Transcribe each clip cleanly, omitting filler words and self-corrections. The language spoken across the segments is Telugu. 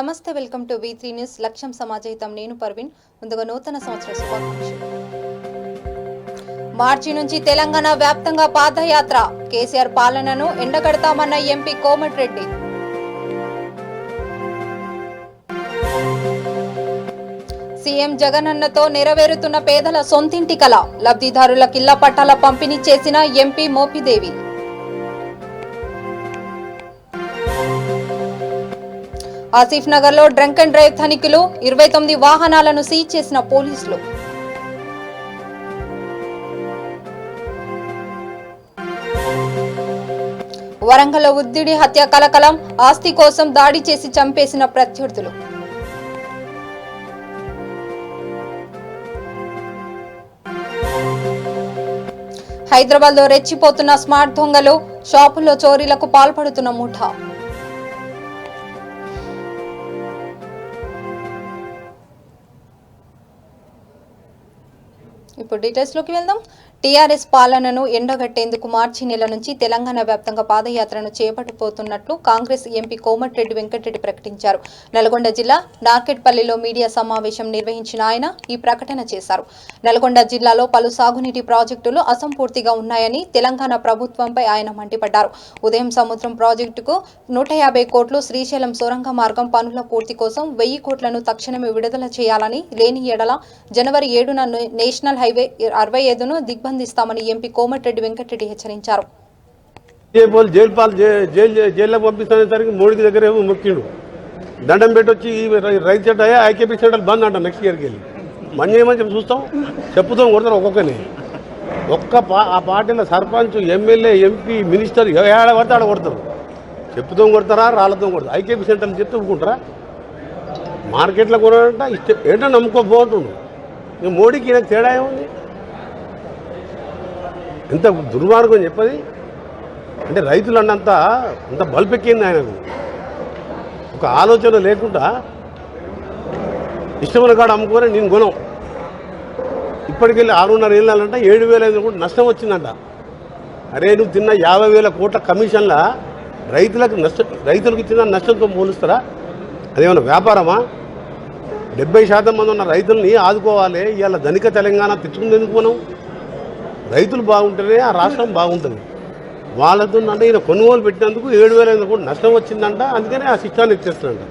నమస్తే, వెల్కమ్ టు V3 న్యూస్. లక్ష్యం సమాజహితం. నేను పర్వీన్. ముందుగా నూతన సంవత్సర శుభాకాంక్షలు. మార్చి నుంచి తెలంగాణ వ్యాప్తంగా పాదయాత్ర. కేసీఆర్ పాలనను ఎండగడతామన్న ఎంపీ కోమటిరెడ్డి. సీఎం జగనన్నతో నెరవేరుతున్న పేదల సొంతింటి కల. లబ్ధిదారులకు ఇళ్ల పట్టాల పంపిణీ చేసిన ఎంపీ మోపిదేవి. ఆసిఫ్ నగర్ లో డ్రంక్ అండ్ డ్రైవ్ తనిఖీలు. 29 వాహనాలను సీజ్ చేసిన పోలీసులు. వరంగల్లో ఉద్దిడి హత్య కలకలం. ఆస్తి కోసం దాడి చేసి చంపేసిన ప్రత్యర్థులు. హైదరాబాద్ లో రెచ్చిపోతున్న స్మార్ట్ దొంగలు. షాపుల్లో చోరీలకు పాల్పడుతున్న ముఠా. ఇప్పుడు డీటెయిల్స్ లోకి వెళ్దాం. టీఆర్ఎస్ పాలనను ఎండగట్టేందుకు మార్చి నెల నుంచి తెలంగాణ వ్యాప్తంగా పాదయాత్రను చేపట్టబోతున్నట్లు కాంగ్రెస్ ఎంపీ కోమటిరెడ్డి వెంకటరెడ్డి ప్రకటించారు. నల్గొండ జిల్లా నార్కెట్పల్లిలో మీడియా సమావేశం నిర్వహించిన ఆయన ఈ ప్రకటన చేశారు. నల్గొండ జిల్లాలో పలు సాగునీటి ప్రాజెక్టులు అసంపూర్తిగా ఉన్నాయని తెలంగాణ ప్రభుత్వంపై ఆయన మండిపడ్డారు. ఉదయం సముద్రం ప్రాజెక్టుకు 150 కోట్లు, శ్రీశైలం సొరంగ మార్గం పనుల పూర్తి కోసం 1000 కోట్లను తక్షణమే విడుదల చేయాలని, లేని ఎడల జనవరి 7న నేషనల్ హైవే 65ను దిగ్బంధిస్తామని ఎంపీ కోమటిరెడ్డి వెంకటరెడ్డి హెచ్చరించారు. జైల్లో పంపిస్తానేసరికి మోడీ దగ్గర ఏమో మొక్కిండు, దండం పెట్టొచ్చి రైతు సెట్ అయ్యా ఐకేపీ సెంటర్ బంద్ అంట. నెక్స్ట్ ఇయర్కి వెళ్ళి మంచి చూస్తాం, చెప్పుతాం, కొడతారు ఒక్కొక్కరిని. ఆ పార్టీలో సర్పంచ్, ఎమ్మెల్యే, ఎంపీ, మినిస్టర్ ఏడ పడితే ఆడ కొడతారు. చెప్పుతో కొడతారా, రాళ్లతో కొడతారు. ఐకేపీ సెంటర్లు చెప్తే ఒప్పుకుంటారా? మార్కెట్లో కొనాలంట ఇష్టం ఏంటో నమ్ముకోబోతుండు. మోడీకి ఈయనకు తేడా ఏముంది? ఎంత దుర్మార్గం చెప్పది. అంటే రైతులు అన్నంత అంత బల్పెక్కింది ఆయనకు. ఒక ఆలోచన లేకుండా ఇష్టమైన కాడ అమ్ముకొని నేను కొనం. ఇప్పటికెళ్ళి 6.5 ఏళ్ళంట 7,000 కూడా నష్టం వచ్చిందంట. అరే నువ్వు తిన్న 50,000 కోట్ల కమిషన్ల రైతులకు ఇచ్చిన నష్టంతో పోలుస్తారా? అదేమన్నా వ్యాపారమా? 70% మంది ఉన్న రైతుల్ని ఆదుకోవాలి. ఇవాళ ధనిక తెలంగాణ తెచ్చుకుంది ఎందుకు? మనం రైతులు బాగుంటేనే ఆ రాష్ట్రం బాగుంటుంది. వాళ్ళతో అంటే ఈయన కొనుగోలు పెట్టినందుకు 7,000 కూడా నష్టం వచ్చిందంట. అందుకని ఆ శిక్షాన్ని ఎత్తేస్తుందంట.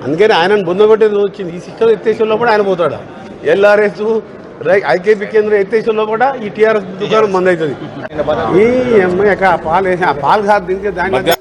అందుకని ఆయనను బొందబెట్టేది వచ్చింది. ఈ శిక్షణ ఎత్తేసంలో కూడా ఆయన పోతాడు. ఎల్ఆర్ఎస్ ఐకేపీ కేంద్రం ఎత్తేసంలో కూడా ఈ టీఆర్ఎస్ దుకాణం బంద్ అవుతుంది. ఈ అమ్మాయి పాలు కాదు దీనికి దాని.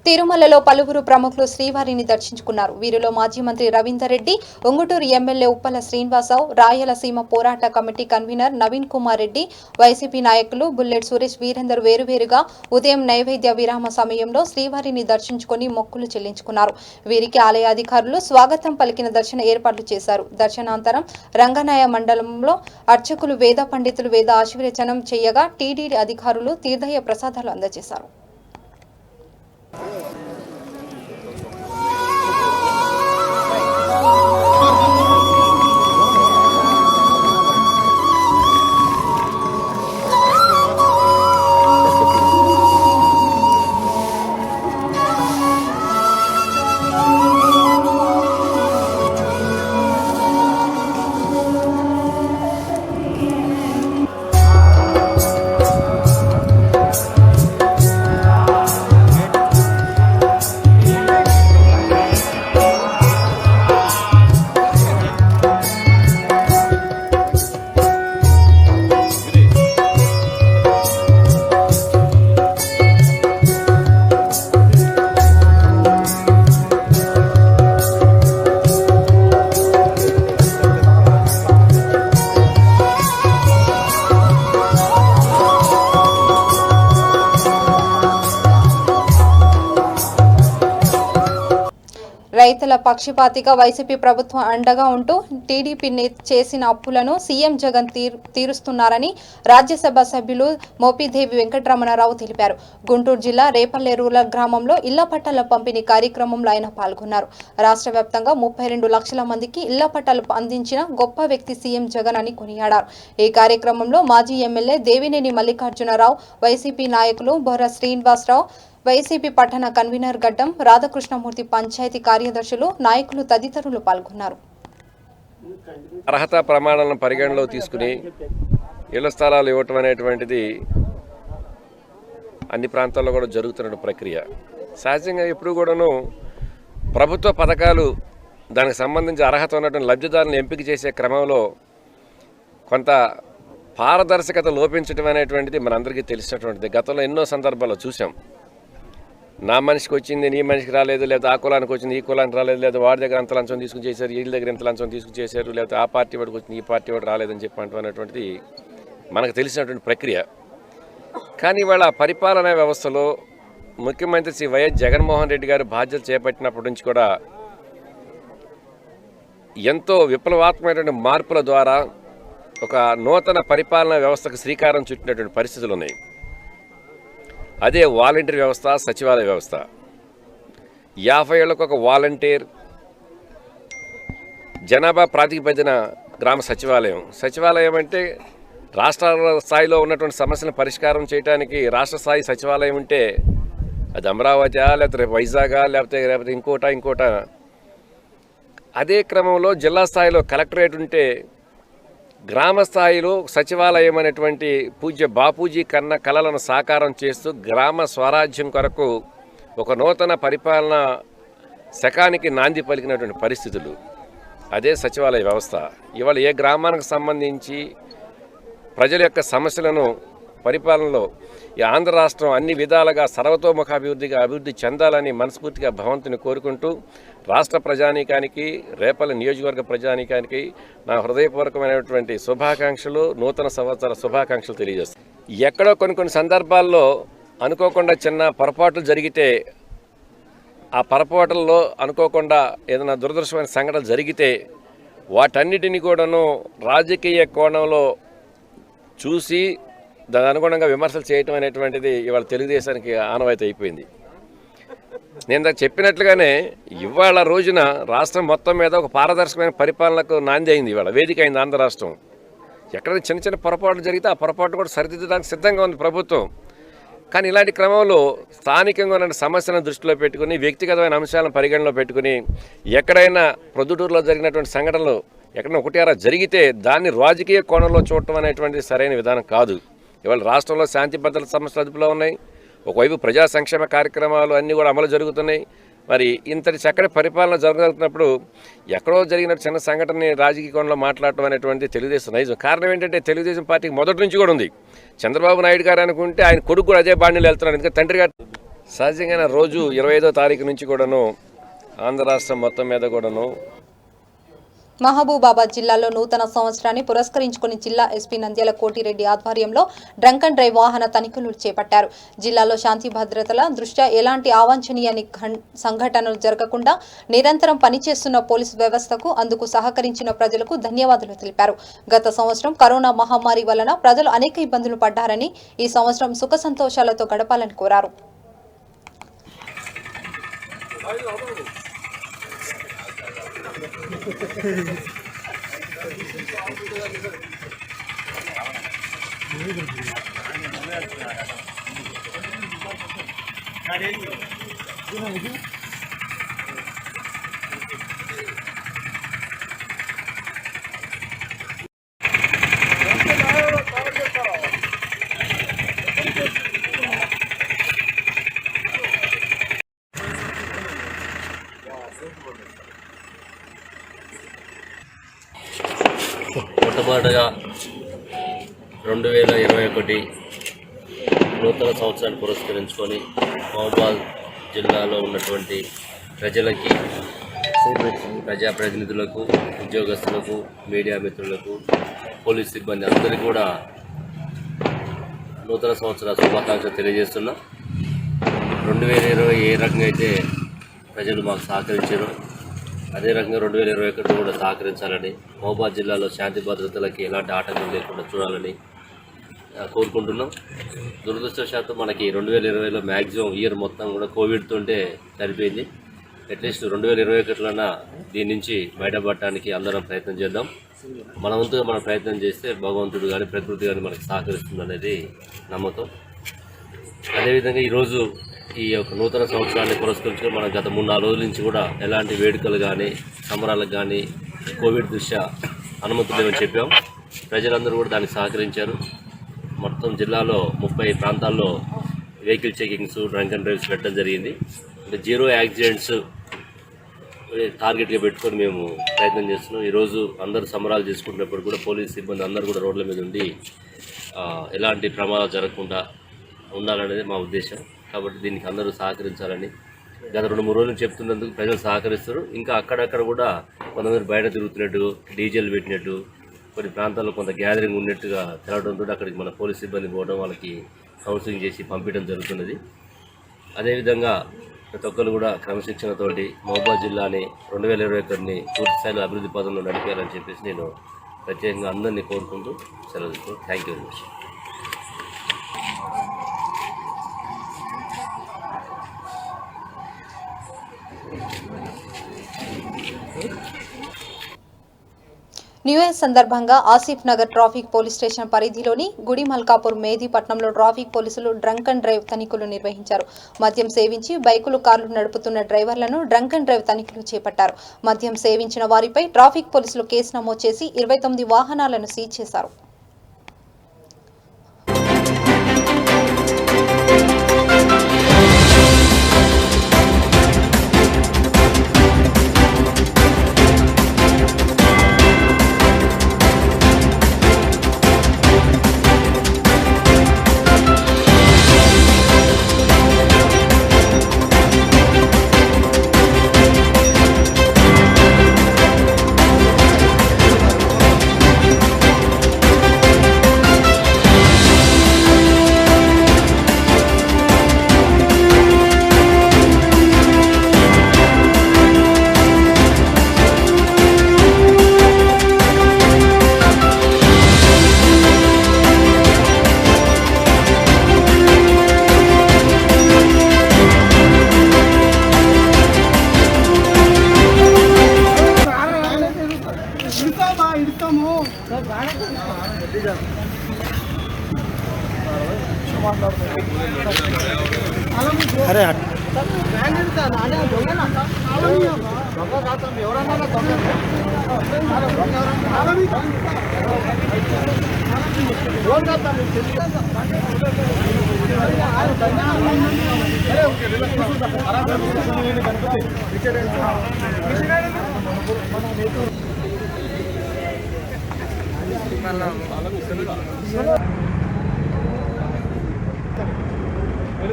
తిరుమలలో పలువురు ప్రముఖులు శ్రీవారిని దర్శించుకున్నారు. వీరిలో మాజీ మంత్రి రవీందర్ రెడ్డి, ఉంగుటూరు ఎమ్మెల్యే ఉప్పల శ్రీనివాసరావు, రాయలసీమ పోరాట committee convener Naveen Kumar Reddy, YCP నాయకులు బుల్లెట్ సురేష్, వీరేందర్ వేరువేరుగా ఉదయం నైవేద్య విరామ సమయంలో శ్రీవారిని దర్శించుకుని మొక్కులు చెల్లించుకున్నారు. వీరికి ఆలయ అధికారులు స్వాగతం పలికిన దర్శన ఏర్పాట్లు చేశారు. దర్శనాంతరం రంగనాయ మండలంలో అర్చకులు, వేద పండితులు వేద ఆశీర్వచనం చేయగా టీటీడీ అధికారులు తీర్థయ ప్రసాదాలు అందజేశారు. రైతుల పక్షపాతిగా వైసీపీ ప్రభుత్వం అండగా ఉంటూ టీడీపీ చేసిన అప్పులను సీఎం జగన్ తీరుస్తున్నారని రాజ్యసభ సభ్యులు మోపిదేవి వెంకటరమణారావు తెలిపారు. గుంటూరు జిల్లా రేపల్లె రూరల్ గ్రామంలో ఇళ్ల పట్టాల పంపిణీ కార్యక్రమంలో ఆయన పాల్గొన్నారు. రాష్ట్ర వ్యాప్తంగా 32 లక్షల మందికి ఇళ్ల పట్టాలు అందించిన గొప్ప వ్యక్తి సీఎం జగన్ అని కొనియాడారు. ఈ కార్యక్రమంలో మాజీ ఎమ్మెల్యే దేవినేని మల్లికార్జునరావు, వైసీపీ నాయకులు బొర్ర శ్రీనివాసరావు, వైసీపీ పట్టణ కన్వీనర్ గడ్డం రాధాకృష్ణమూర్తి, పంచాయతీ కార్యదర్శులు, నాయకులు తదితరులు పాల్గొన్నారు. అర్హత ప్రమాణాలను పరిగణలో తీసుకుని ఇళ్ల స్థలాలు ఇవ్వటం అనేటువంటిది అన్ని ప్రాంతాల్లో కూడా జరుగుతున్న ప్రక్రియ. సహజంగా ఎప్పుడు కూడాను ప్రభుత్వ పథకాలు దానికి సంబంధించి అర్హత ఉన్నటువంటి లబ్ధిదారులను ఎంపిక చేసే క్రమంలో కొంత పారదర్శకత లోపించడం అనేటువంటిది మనందరికీ తెలిసినటువంటిది. గతంలో ఎన్నో సందర్భాల్లో చూసాం. నా మనిషికి వచ్చింది నీ మనిషికి రాలేదు, లేదా ఆ కులానికి వచ్చింది ఈ కులానికి రాలేదు, లేదా వాడి దగ్గర అంత లంచం తీసుకుని చేశారు, వీళ్ళ దగ్గర ఇంత లంచం తీసుకుని చేశారు, లేదా ఆ పార్టీ వాడికి వచ్చింది ఈ పార్టీ వాడు రాలేదని చెప్పి అనేటువంటిది మనకు తెలిసినటువంటి ప్రక్రియ. కానీ ఇవాళ పరిపాలనా వ్యవస్థలో ముఖ్యమంత్రి శ్రీ వైఎస్ జగన్మోహన్ రెడ్డి గారు బాధ్యత చేపట్టినప్పటి నుంచి కూడా ఎంతో విప్లవాత్మకమైనటువంటి మార్పుల ద్వారా ఒక నూతన పరిపాలనా వ్యవస్థకు శ్రీకారం చుట్టినటువంటి పరిస్థితులు ఉన్నాయి. అదే వాలంటీర్ వ్యవస్థ, సచివాలయ వ్యవస్థ. 50 ఏళ్లకు ఒక వాలంటీర్, జనాభా ప్రాతిపదికన గ్రామ సచివాలయం. సచివాలయం అంటే రాష్ట్ర స్థాయిలో ఉన్నటువంటి సమస్యలను పరిష్కారం చేయడానికి రాష్ట్ర స్థాయి సచివాలయం ఉంటే అది అమరావతి, లేకపోతే వైజాగ్, లేకపోతే ఇంకోట. అదే క్రమంలో జిల్లా స్థాయిలో కలెక్టరేట్ ఉంటే గ్రామ స్థాయిలో సచివాలయం అనేటువంటి పూజ్య బాపూజీ కన్న కలలను సాకారం చేస్తూ గ్రామ స్వరాజ్యం కొరకు ఒక నూతన పరిపాలన శకానికి నాంది పలికినటువంటి పరిస్థితులు. అదే సచివాలయ వ్యవస్థ. ఇవాళ ఏ గ్రామానికి సంబంధించి ప్రజల యొక్క సమస్యలను పరిపాలనలో ఈ ఆంధ్ర రాష్ట్రం అన్ని విధాలుగా అభివృద్ధి చెందాలని మనస్ఫూర్తిగా భగవంతుని కోరుకుంటూ రాష్ట్ర ప్రజానీకానికి, రేపల నియోజకవర్గ ప్రజానీకానికి నా హృదయపూర్వకమైనటువంటి శుభాకాంక్షలు, నూతన సంవత్సర శుభాకాంక్షలు తెలియజేస్తాను. ఎక్కడో కొన్ని సందర్భాల్లో అనుకోకుండా చిన్న పొరపాట్లు జరిగితే, ఆ పొరపాట్లలో అనుకోకుండా ఏదైనా దురదృష్టమైన సంఘటనలు జరిగితే వాటన్నిటిని కూడాను రాజకీయ కోణంలో చూసి దాని అనుగుణంగా విమర్శలు చేయటం అనేటువంటిది ఇవాళ తెలుగుదేశానికి ఆనవాయితీ అయిపోయింది. నేను చెప్పినట్లుగానే ఇవాళ రోజున రాష్ట్రం మొత్తం మీద ఒక పారదర్శకమైన పరిపాలనకు నాంది అయింది. ఇవాళ వేదిక అయింది ఆంధ్ర రాష్ట్రం. ఎక్కడైనా చిన్న పొరపాట్లు జరిగితే ఆ పొరపాటు కూడా సరిదిద్దడానికి సిద్ధంగా ఉంది ప్రభుత్వం. కానీ ఇలాంటి క్రమంలో స్థానికంగా ఉన్న సమస్యలను దృష్టిలో పెట్టుకుని, వ్యక్తిగతమైన అంశాలను పరిగణలో పెట్టుకుని ఎక్కడైనా ప్రొద్దుటూరులో జరిగినటువంటి సంఘటనలు ఎక్కడైనా ఒకటి జరిగితే దాన్ని రాజకీయ కోణంలో చూడటం అనేటువంటిది సరైన విధానం కాదు. ఇవాళ రాష్ట్రంలో శాంతి భద్రత సమస్యలు అదుపులో ఉన్నాయి. ఒకవైపు ప్రజా సంక్షేమ కార్యక్రమాలు అన్నీ కూడా అమలు జరుగుతున్నాయి. మరి ఇంతటి చక్కటి పరిపాలన జరుగుతున్నప్పుడు ఎక్కడో జరిగిన చిన్న సంఘటనని రాజకీయ కోణంలో మాట్లాడటం అనేటువంటి తెలుగుదేశం నైజం. కారణం ఏంటంటే తెలుగుదేశం పార్టీకి మొదటి నుంచి కూడా ఉంది. చంద్రబాబు నాయుడు గారు అనుకుంటే ఆయన కొడుకు కూడా అదే బాణీలు వెళ్తున్నాడు. ఎందుకంటే తండ్రి గారు సహజంగానే రోజు 25వ తారీఖు నుంచి కూడాను ఆంధ్ర రాష్ట్రం మొత్తం మీద కూడాను మహబూబాబాద్ జిల్లాలో నూతన సంవత్సరాన్ని పురస్కరించుకుని జిల్లా ఎస్పీ నంద్యాల కోటిరెడ్డి ఆధ్వర్యంలో డ్రంక్ అండ్ డ్రైవ్ వాహన తనిఖీలు చేపట్టారు. జిల్లాలో శాంతి భద్రతల దృష్ట్యా ఎలాంటి అవాంఛనీయ సంఘటనలు జరగకుండా నిరంతరం పనిచేస్తున్న పోలీసు వ్యవస్థకు అందుకు సహకరించిన ప్రజలకు ధన్యవాదాలు తెలిపారు. గత సంవత్సరం కరోనా మహమ్మారి వలన ప్రజలు అనేక ఇబ్బందులు పడ్డారని, ఈ సంవత్సరం సుఖ సంతోషాలతో గడపాలని కోరారు. మొట్టమొదటగా 2021 నూతన సంవత్సరాన్ని పురస్కరించుకొని మహబూబాబాద్ జిల్లాలో ఉన్నటువంటి ప్రజలకి, ప్రజాప్రతినిధులకు, ఉద్యోగస్తులకు, మీడియా మిత్రులకు, పోలీస్ సిబ్బంది అందరికీ కూడా నూతన సంవత్సర శుభాకాంక్షలు తెలియజేస్తున్నా. 2020 ఏ రకంగా అయితే ప్రజలు మాకు సహకరించారో అదే రకంగా 2021 కూడా సహకరించాలని, మహబూబాబాద్ జిల్లాలో శాంతి భద్రతలకి ఎలాంటి ఆటంకం లేకుండా చూడాలని కోరుకుంటున్నాం. దురదృష్టవశాత్తు మనకి 2020లో మ్యాక్సిమం ఇయర్ మొత్తం కూడా కోవిడ్తోంటే సరిపోయింది. అట్లీస్ట్ 2021లోనా దీని నుంచి బయటపడటానికి అందరం ప్రయత్నం చేద్దాం. మన వంతుగా మనం ప్రయత్నం చేస్తే భగవంతుడు కానీ ప్రకృతి కానీ మనకి సహకరిస్తుంది అనేది నమ్మకం. అదేవిధంగా ఈరోజు ఈ యొక్క నూతన సంవత్సరాన్ని పురస్కరించుకొని మనం గత 3-4 రోజుల నుంచి కూడా ఎలాంటి వేడుకలు కానీ సంబరాలకు కానీ కోవిడ్ దృష్ట్యా అనుమతులు లేవని చెప్పాం. ప్రజలందరూ కూడా దానికి సహకరించారు. మొత్తం జిల్లాలో 30 ప్రాంతాల్లో vehicle checkings, drunk and drives పెట్టడం జరిగింది. అంటే 0 యాక్సిడెంట్స్ టార్గెట్గా పెట్టుకొని మేము ప్రయత్నం చేస్తున్నాం. ఈరోజు అందరూ సంబరాలు చేసుకుంటున్నప్పుడు కూడా పోలీస్ సిబ్బంది అందరూ కూడా రోడ్ల మీద ఉండి ఎలాంటి ప్రమాదాలు జరగకుండా ఉండాలనేది మా ఉద్దేశం. కాబట్టి దీనికి అందరూ సహకరించాలని గత 2-3 రోజులు చెప్తున్నందుకు ప్రజలు సహకరిస్తారు. ఇంకా అక్కడక్కడ కూడా కొంతమంది బయట తిరుగుతున్నట్టు, డీజేలు పెట్టినట్టు, కొన్ని ప్రాంతాల్లో కొంత గ్యాదరింగ్ ఉన్నట్టుగా తెలవడంతో అక్కడికి మన పోలీస్ సిబ్బంది పోవడం, వాళ్ళకి కౌన్సిలింగ్ చేసి పంపించడం జరుగుతున్నది. అదేవిధంగా ప్రతి ఒక్కరు కూడా క్రమశిక్షణతోటి మహబూబాబాద్ జిల్లాని 2021 పూర్తి స్థాయిలో అభివృద్ధి పదంలో నడిపేయాలని చెప్పేసి నేను ప్రత్యేకంగా అందరినీ కోరుకుంటూ సెలవు తీసుకుంటాను. Thank you very much. New year సందర్భంగా Asif Nagar traffic police station పరిధిలోని గుడిమల్కాపూర్ మేదీపట్నంలో ట్రాఫిక్ పోలీసులు డ్రంక్ అండ్ డ్రైవ్ తనిఖీలు నిర్వహించారు. మద్యం సేవించి బైకులు, కార్లు నడుపుతున్న డ్రైవర్లను డ్రంక్ అండ్ డ్రైవ్ తనిఖీలు చేపట్టారు. మద్యం సేవించిన వారిపై ట్రాఫిక్ పోలీసులు కేసు నమోదు చేసి 29 వాహనాలను సీజ్ చేశారు. अरे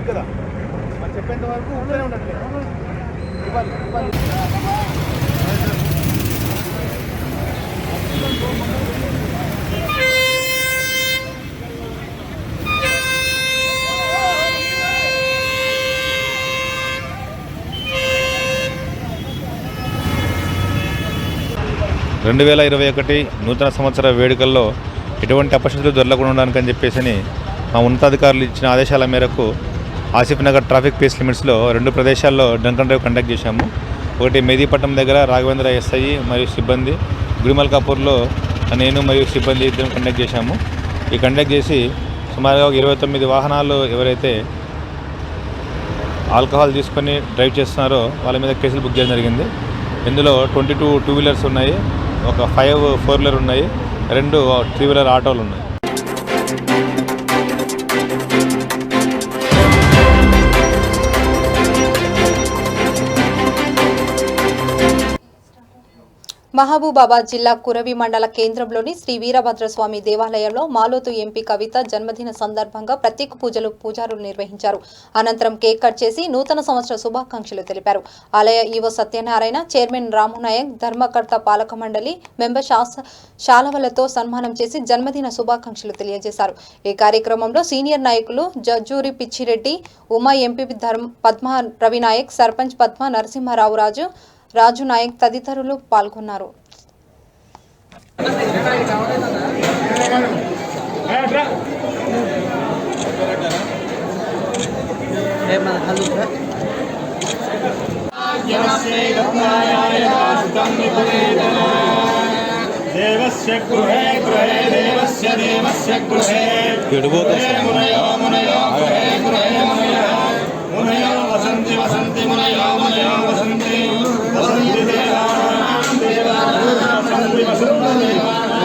కదా చెప్పేంత వరకు ఊళ్ళోనే ఉండట్లేదు. ఇవ్వాలి 2021 నూతన సంవత్సర వేడుకల్లో ఎటువంటి అపశృతులు దొరకకుండా ఉండడానికని చెప్పేసి మా ఉన్నతాధికారులు ఇచ్చిన ఆదేశాల మేరకు ఆసిఫ్ నగర్ ట్రాఫిక్ పేస్ లిమిట్స్లో 2 ప్రదేశాల్లో డ్రంక్ అండ్ డ్రైవ్ కండక్ట్ చేశాము. ఒకటి మేదీపట్నం దగ్గర రాఘవేంద్ర ఎస్ఐ మరియు సిబ్బంది, గుడిమల్కాపూర్లో నేను మరియు సిబ్బంది ఇద్దరు కండక్ట్ చేశాము. ఈ కండక్ట్ చేసి సుమారుగా 29 వాహనాలు ఎవరైతే ఆల్కహాల్ తీసుకొని డ్రైవ్ చేస్తున్నారో వాళ్ళ మీద కేసులు బుక్ చేయడం జరిగింది. ఇందులో 22 2 వీలర్స్ ఉన్నాయి, ఒక 5 4 వీలర్ ఉన్నాయి, 2 3 వీలర్ ఆటోలు ఉన్నాయి. మహబూబాబాద్ జిల్లా కురవి మండల కేంద్రంలోని శ్రీ వీరభద్రస్వామి దేవాలయంలో మాలోతు ఎంపీ కవిత జన్మదిన సందర్భంగా ప్రత్యేక పూజారులు నిర్వహించారు. అనంతరం కేక్ కట్ చేసి నూతన సంవత్సర శుభాకాంక్షలు తెలిపారు. ఆలయ ఈవో సత్యనారాయణ, చైర్మన్ రామునాయక్, ధర్మకర్త పాలక మండలి మెంబర్ శాలవలతో సన్మానం చేసి జన్మదిన శుభాకాంక్షలు తెలియజేశారు. ఈ కార్యక్రమంలో సీనియర్ నాయకులు జజ్జూరి పిచ్చిరెడ్డి, ఉమా ఎంపీ పద్మా రవినాయక్, సర్పంచ్ పద్మా నరసింహారావు రాజు నాయక్ తదితరులు పాల్గొన్నారు. దేవస్య గృహే గృహే దేవస్య దేవస్య గృహే మునయో మునయో గృహే గృహే మునయో वसन्ति मुनयो वसन्ति वसन्ति देवानां वसन्ति वसन्ति देवानां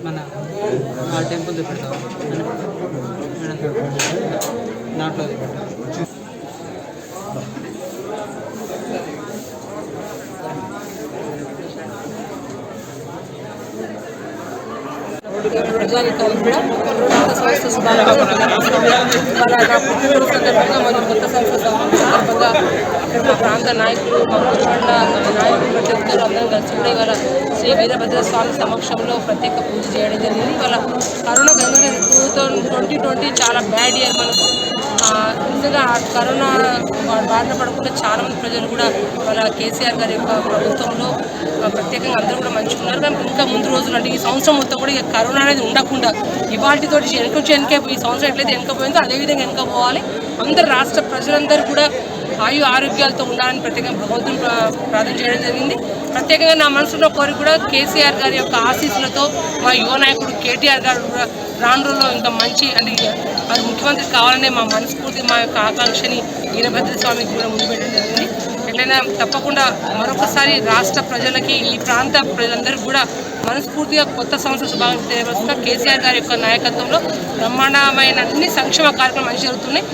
మన ఆ టెంపుల్ పెడతాం దాంట్లో ప్రజానికాలు కూడా సంస్థ సందర్భంగా మరియు కొత్త సంస్థ సందర్భంగా అక్కడ ప్రాంత నాయకులు నాయకులు ప్రతి ఒక్కరు అందరం కలిసి కూడా ఇవాళ శ్రీ వీరభద్ర స్వామి సమక్షంలో ప్రత్యేక పూజ చేయడం జరిగింది. ఇవాళ కరోనా 2020 చాలా బ్యాడ్ ఇయర్ మనకు. నిజంగా కరోనా బారిన పడకుండా చాలామంది ప్రజలు కూడా వాళ్ళ కేసీఆర్ గారి యొక్క ప్రభుత్వంలో ప్రత్యేకంగా అందరూ కూడా మంచిగా ఉన్నారు. కానీ ఇంకా ముందు రోజులు అంటే ఈ సంవత్సరం మొత్తం కూడా కరోనా అనేది ఉండకుండా ఇవాళతో వెనక ఈ సంవత్సరం ఎట్లయితే వెనకపోయిందో అదేవిధంగా వెనకపోవాలి. అందరు రాష్ట్ర ప్రజలందరూ కూడా ఆయు ఆరోగ్యాలతో ఉండాలని ప్రత్యేకంగా భగవంతుని ప్రార్థన చేయడం జరిగింది. ప్రత్యేకంగా నా మనసులో కోరిక కూడా కేసీఆర్ గారి యొక్క ఆశీస్సులతో మా యువ నాయకుడు కేటీఆర్ గారు కూడా రాను రోజుల్లో ఇంకా మంచి అంటే అది ముఖ్యమంత్రి కావాలనే మా మనస్ఫూర్తి మా యొక్క ఆకాంక్షని వీరభద్ర స్వామికి కూడా ముందు పెట్టడం జరిగింది. ఎట్లయినా తప్పకుండా మరొకసారి రాష్ట్ర ప్రజలకి ఈ ప్రాంత ప్రజలందరికీ కూడా మనస్ఫూర్తిగా కొత్త సంవత్సర శుభాకాంక్షలు తెలియవలసిన కేసీఆర్ గారి యొక్క నాయకత్వంలో బ్రహ్మాండమైన అన్ని సంక్షేమ కార్యక్రమాలు జరుగుతున్నాయి.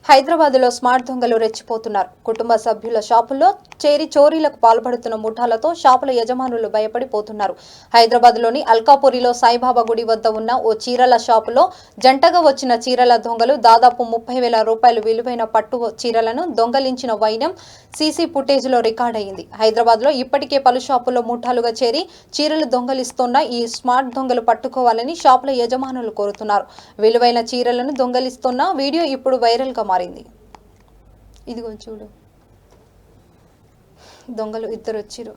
హైదరాబాద్లో స్మార్ట్ దొంగలు రెచ్చిపోతున్నారు. కుటుంబ సభ్యుల షాపుల్లో చేరి చోరీలకు పాల్పడుతున్న ముఠాలతో షాపుల యజమానులు భయపడిపోతున్నారు. హైదరాబాద్లోని అల్కాపురిలో సాయిబాబా గుడి వద్ద ఉన్న ఓ చీరల షాపులో జంటగా వచ్చిన చీరల దొంగలు దాదాపు 30,000 రూపాయలు విలువైన పట్టు చీరలను దొంగలించిన వైనం సీసీ ఫుటేజ్లో రికార్డయింది. హైదరాబాద్లో ఇప్పటికే పలు షాపుల్లో ముఠాలుగా చేరి చీరలు దొంగలిస్తున్న ఈ స్మార్ట్ దొంగలు పట్టుకోవాలని షాపుల యజమానులు కోరుతున్నారు. విలువైన చీరలను దొంగలిస్తున్న వీడియో ఇప్పుడు వైరల్గా మారింది. ఇదిగో చూడు, దొంగలు ఇద్దరు వచ్చిరు.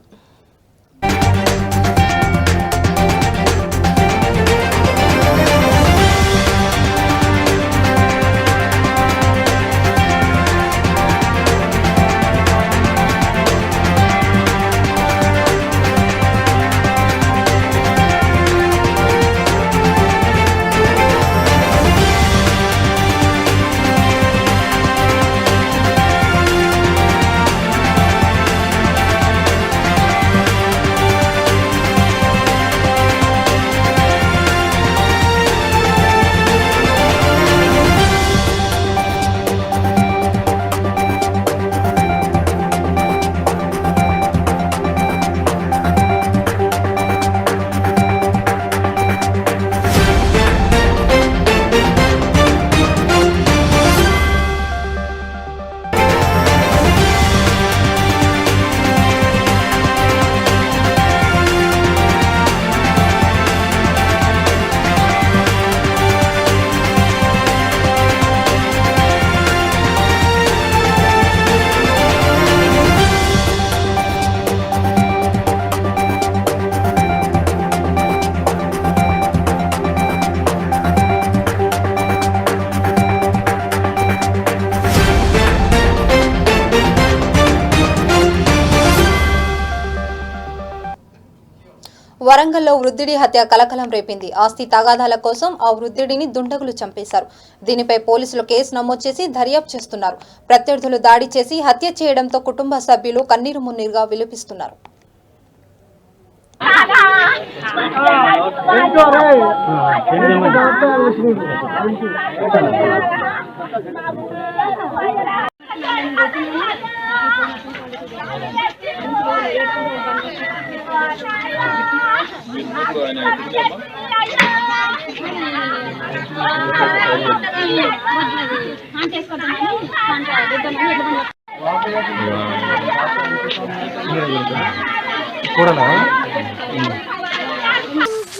వరంగల్లో వృద్ధుడి హత్య కలకలం రేపింది. ఆస్తి తగాదాల కోసం ఆ వృద్ధుడిని దుండగులు చంపేశారు. దీనిపై పోలీసులు కేసు నమోదు చేసి దర్యాప్తు చేస్తున్నారు. ప్రత్యర్థులు దాడి చేసి హత్య చేయడంతో కుటుంబ సభ్యులు కన్నీరు మున్నీరుగా విలపిస్తున్నారు.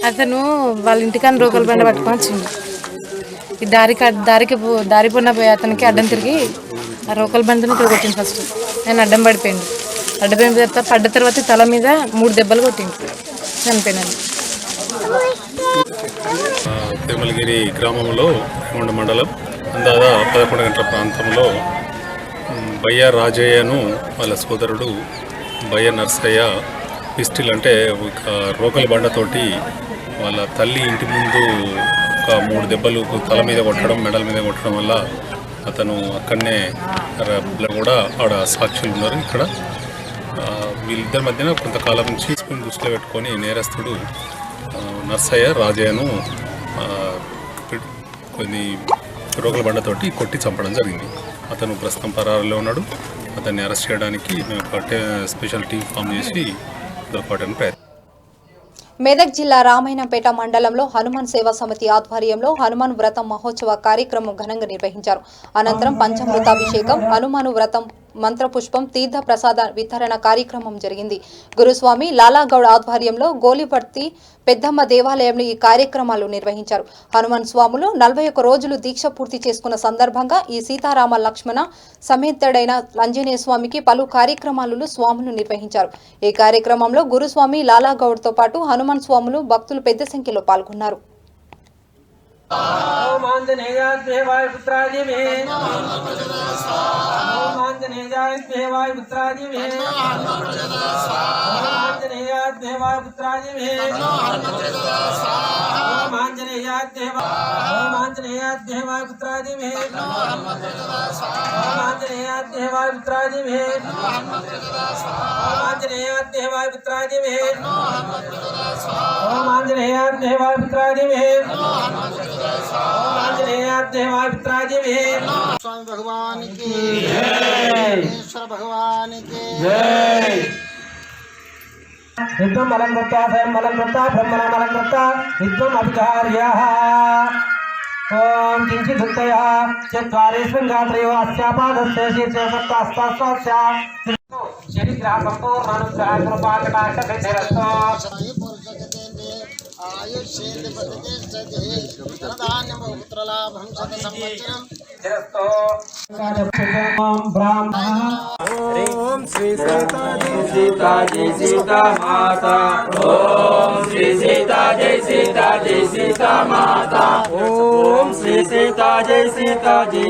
అతను వాళ్ళ ఇంటికాని రోకల్ బండ పట్టుకొని వచ్చిండు. ఈ దారి పొన్న పోయి అతనికి అడ్డం తిరిగి ఆ రోకల్ బండిని ఇక్కడ కొట్టింది. ఫస్ట్ నేను అడ్డం పడిపోయిన తర్వాత పడ్డ తర్వాత తల మీద 3 దెబ్బలు కొట్టిండు, చనిపోయినాను. తిరుమలగిరి గ్రామంలో రేగొండ మండలం అందాద 11 గంటల ప్రాంతంలో బయ్య రాజయ్యను వాళ్ళ సోదరుడు బయ్య నర్సయ్య పిస్టిల్ అంటే ఒక రోకల బండతోటి వాళ్ళ తల్లి ఇంటి ముందు ఒక 3 దెబ్బలు తల మీద కొట్టడం, మెడల మీద కొట్టడం వల్ల అతను అక్కడనే కూడా ఆడ సాక్షులు ఉన్నారు. ఇక్కడ వీళ్ళిద్దరి మధ్యన కొంతకాలం నుంచి దృష్టిలో పెట్టుకొని నేరస్తుడు నర్సయ్య రాజయ్యను కొన్ని రోకల బండతోటి కొట్టి చంపడం జరిగింది. అతను ప్రస్తుతం పరారులో ఉన్నాడు. అతన్ని అరెస్ట్ చేయడానికి మేము స్పెషల్ టీం ఫామ్ చేసి దొరకడానికి ప్రయత్నం. మెదక్ జిల్లా రామాయణపేట మండలంలో హనుమాన్ సేవా సమితి ఆధ్వర్యంలో హనుమాన్ వ్రతం మహోత్సవ కార్యక్రమం ఘనంగా నిర్వహించారు. అనంతరం పంచామృతాభిషేకం, హనుమాను వ్రతం మంత్రపుష్పం, తీర్థ ప్రసాద వితరణ కార్యక్రమం జరిగింది. గురుస్వామి లాలాగౌడ్ ఆధ్వర్యంలో గోలిపర్తి పెద్దమ్మ దేవాలయంలో ఈ కార్యక్రమాలు నిర్వహించారు. హనుమాన్ స్వాములు 41 రోజులు దీక్ష పూర్తి చేసుకున్న సందర్భంగా ఈ సీతారామ లక్ష్మణ సమేతుడైన ఆంజనేయ స్వామికి పలు కార్యక్రమాలను స్వాములు నిర్వహించారు. ఈ కార్యక్రమంలో గురుస్వామి లాలాగౌడ్తో పాటు హనుమాన్ స్వాములు భక్తులు పెద్ద సంఖ్యలో పాల్గొన్నారు. स्वामी भगवान की जय, भगवान की जय। विद्वम् अलङ्कृत्वा स्वयम् अलङ्कृत्वा ब्रह्मणा अलङ्कृत्वा विद्वम् अभिचार्यः ॐ किञ्चिदुक्तयः चत्वारि शृङ्गात्रयो अस्यापादस्य शीर्षे सप्तास्तास्वास्या शरीरः सम्पूर्णानुग्रहः कृपाकटाक्षसिद्धिरस्तु ओम श्री सीता जय सीता माता, ओम श्री सीता जय सीता माता, ओम श्री सीता जय सीता जय।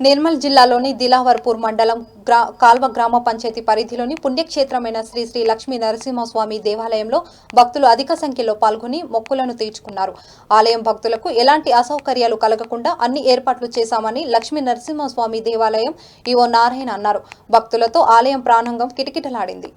నిర్మల్ జిల్లాలోని దిలావర్పూర్ మండలం కాల్వ గ్రామ పంచాయతీ పరిధిలోని పుణ్యక్షేత్రమైన శ్రీ శ్రీ లక్ష్మీ నరసింహస్వామి దేవాలయంలో భక్తులు అధిక సంఖ్యలో పాల్గొని మొక్కులను తీర్చుకున్నారు. ఆలయం భక్తులకు ఎలాంటి అసౌకర్యాలు కలగకుండా అన్ని ఏర్పాట్లు చేశామని లక్ష్మీ నరసింహస్వామి దేవాలయం ఈవో నారాయణ అన్నారు. భక్తులతో ఆలయం ప్రాంగణం కిటకిటలాడింది.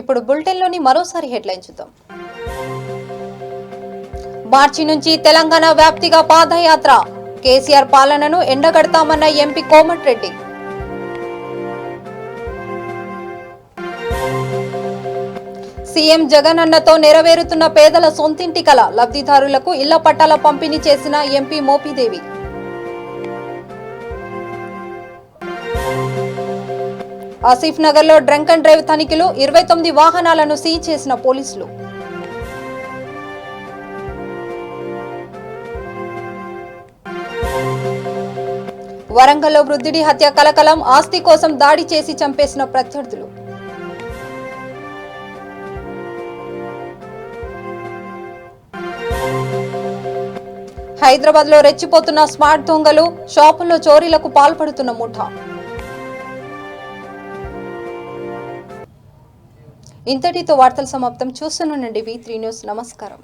ఇప్పుడు బులెటిన్లోని మరోసారి హెడ్లైన్ చూద్దాం. మార్చి నుంచి తెలంగాణ వ్యాప్తిగా పాదయాత్ర, కేసీఆర్ పాలనను ఎండగడతామన్న ఎంపీ కోమటిరెడ్డి. సీఎం జగన్ అన్నతో నెరవేరుతున్న పేదల సొంతింటి కల, లబ్ధిదారులకు ఇళ్ల పట్టాల పంపిణీ చేసిన ఎంపీ మోపిదేవి. ఆసిఫ్ నగర్ లో డ్రంక్ అండ్ డ్రైవ్ తనిఖీలు, 29 వాహనాలను సీజ్ చేసిన పోలీసులు. వరంగల్లో వృద్ధుడి హత్య కలకలం, ఆస్తి కోసం దాడి చేసి చంపేసిన ప్రత్యర్థులు. హైదరాబాద్ లో రెచ్చిపోతున్న స్మార్ట్ దొంగలు, షాపుల్లో చోరీలకు పాల్పడుతున్న ముఠా. ఇంతటితో వార్తలు సమాప్తం. చూస్తూనే ఉండండి V3 న్యూస్. నమస్కారం.